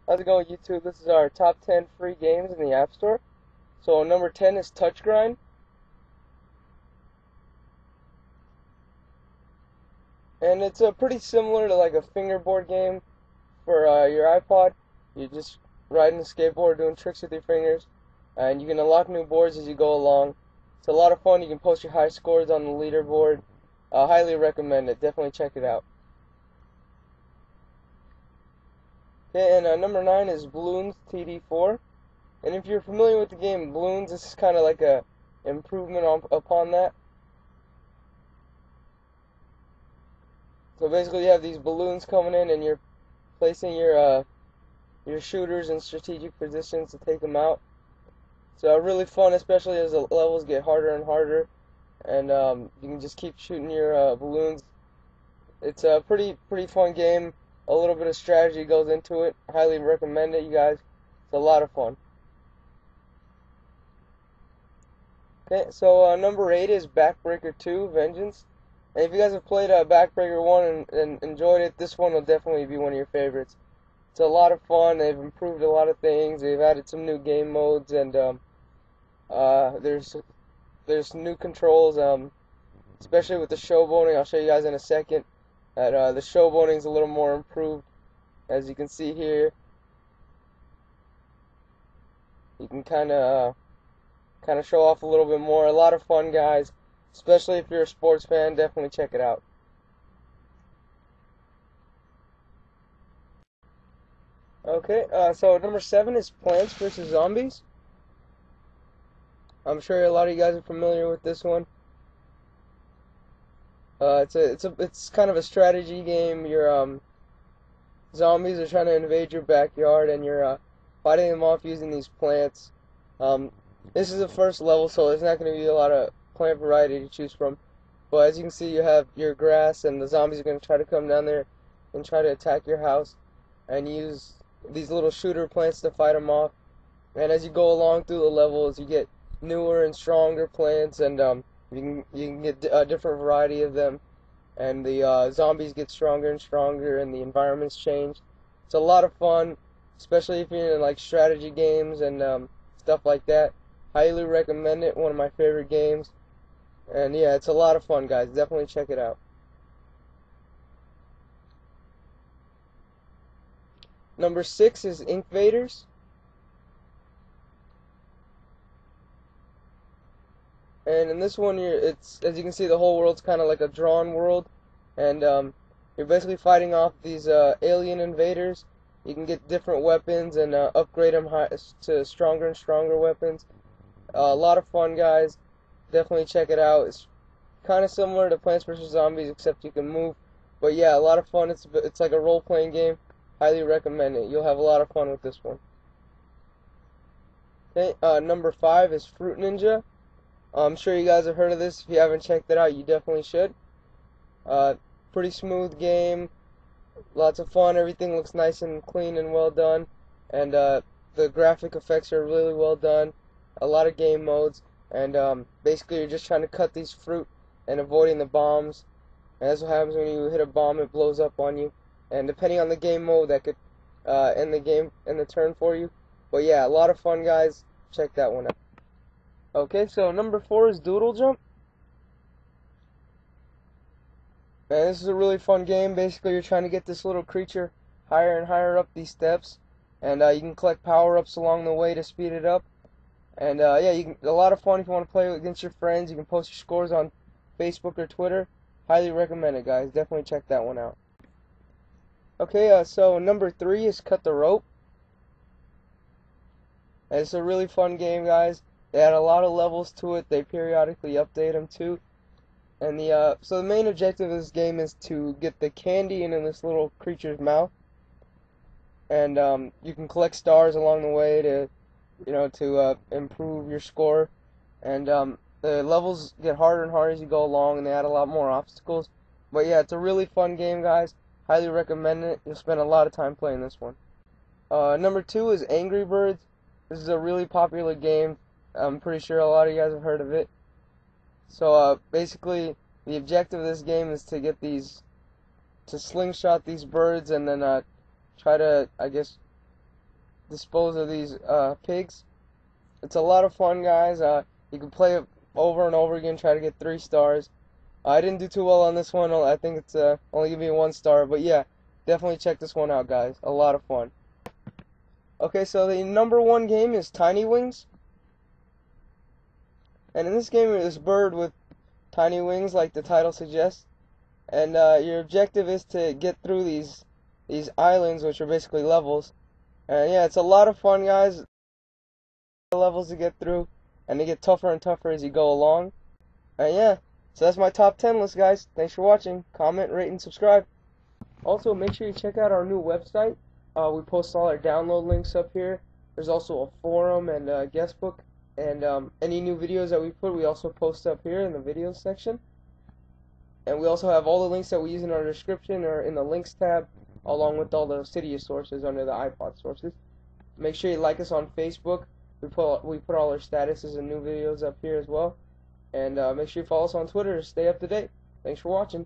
How's it going, YouTube? This is our top 10 free games in the App Store. So number 10 is Touch Grind. And it's pretty similar to like a fingerboard game for your iPod. You're just riding a skateboard, doing tricks with your fingers. And you can unlock new boards as you go along. It's a lot of fun. You can post your high scores on the leaderboard. Highly recommend it. Definitely check it out. Okay, and number 9 is Bloons TD 4. And if you're familiar with the game Bloons, this is kind of like a improvement upon that. So basically you have these balloons coming in and you're placing your shooters in strategic positions to take them out. So really fun, especially as the levels get harder and harder, and you can just keep shooting your balloons. It's a pretty fun game. A little bit of strategy goes into it. Highly recommend it, you guys. It's a lot of fun. Okay, so number 8 is Backbreaker 2, Vengeance. And if you guys have played Backbreaker 1 and enjoyed it, this one will definitely be one of your favorites. It's a lot of fun. They've improved a lot of things. They've added some new game modes, and there's new controls, especially with the showboating. I'll show you guys in a second that the showboating is a little more improved, as you can see here. You can kind of show off a little bit more. A lot of fun, guys. Especially if you're a sports fan, definitely check it out. Okay, so number 7 is Plants vs. Zombies. I'm sure a lot of you guys are familiar with this one. It's kind of a strategy game. Your zombies are trying to invade your backyard, and you're fighting them off using these plants. This is the first level, so there's not going to be a lot of plant variety to choose from. But as you can see, you have your grass, and the zombies are going to try to come down there and try to attack your house, and use these little shooter plants to fight them off. And as you go along through the levels, you get newer and stronger plants, and you can get a different variety of them, and the zombies get stronger and stronger, and the environments change. It's a lot of fun, especially if you're in like strategy games and stuff like that. Highly recommend it. One of my favorite games. And yeah, it's a lot of fun, guys. Definitely check it out. Number 6 is Inkvaders. And in this one, it's, as you can see, the whole world's kind of like a drawn world, and you're basically fighting off these alien invaders. You can get different weapons and upgrade them to stronger and stronger weapons. A lot of fun, guys. Definitely check it out. It's kind of similar to Plants vs. Zombies, except you can move. But yeah, a lot of fun. It's like a role-playing game. Highly recommend it. You'll have a lot of fun with this one. Okay, number 5 is Fruit Ninja. I'm sure you guys have heard of this. If you haven't checked it out, you definitely should. Pretty smooth game. Lots of fun. Everything looks nice and clean and well done. And the graphic effects are really well done. A lot of game modes. And basically you're just trying to cut these fruit and avoiding the bombs. And that's what happens when you hit a bomb. It blows up on you. And depending on the game mode, that could end the turn for you. But yeah, a lot of fun, guys. Check that one out. Okay, so number 4 is Doodle Jump. And this is a really fun game. Basically, you're trying to get this little creature higher and higher up these steps. And you can collect power-ups along the way to speed it up. And yeah, a lot of fun if you want to play against your friends. You can post your scores on Facebook or Twitter. Highly recommend it, guys. Definitely check that one out. Okay, so number 3 is Cut the Rope. And it's a really fun game, guys. They add a lot of levels to it. They periodically update them too. And so the main objective of this game is to get the candy in this little creature's mouth. And you can collect stars along the way to improve your score. And the levels get harder and harder as you go along, and they add a lot more obstacles. But yeah, it's a really fun game, guys. Highly recommend it. You'll spend a lot of time playing this one. Number 2 is Angry Birds. This is a really popular game. I'm pretty sure a lot of you guys have heard of it. So basically, the objective of this game is to get to slingshot these birds, and then try to, I guess, dispose of these pigs. It's a lot of fun, guys. You can play it over and over again, try to get 3 stars. I didn't do too well on this one. I think it's only giving me 1 star, but yeah, definitely check this one out, guys. A lot of fun. Okay, so the number 1 game is Tiny Wings. And in this game, it is bird with tiny wings, like the title suggests. And your objective is to get through these islands, which are basically levels. And yeah, it's a lot of fun, guys. Levels to get through, and they get tougher and tougher as you go along. And yeah, so that's my top 10 list, guys. Thanks for watching. Comment, rate, and subscribe. Also, make sure you check out our new website. We post all our download links up here. There's also a forum and a guest book. And any new videos that we put, we also post up here in the videos section. And we also have all the links that we use in our description or in the links tab, along with all the Cydia sources under the iPod sources. Make sure you like us on Facebook. We put all our statuses and new videos up here as well. And make sure you follow us on Twitter to stay up to date. Thanks for watching.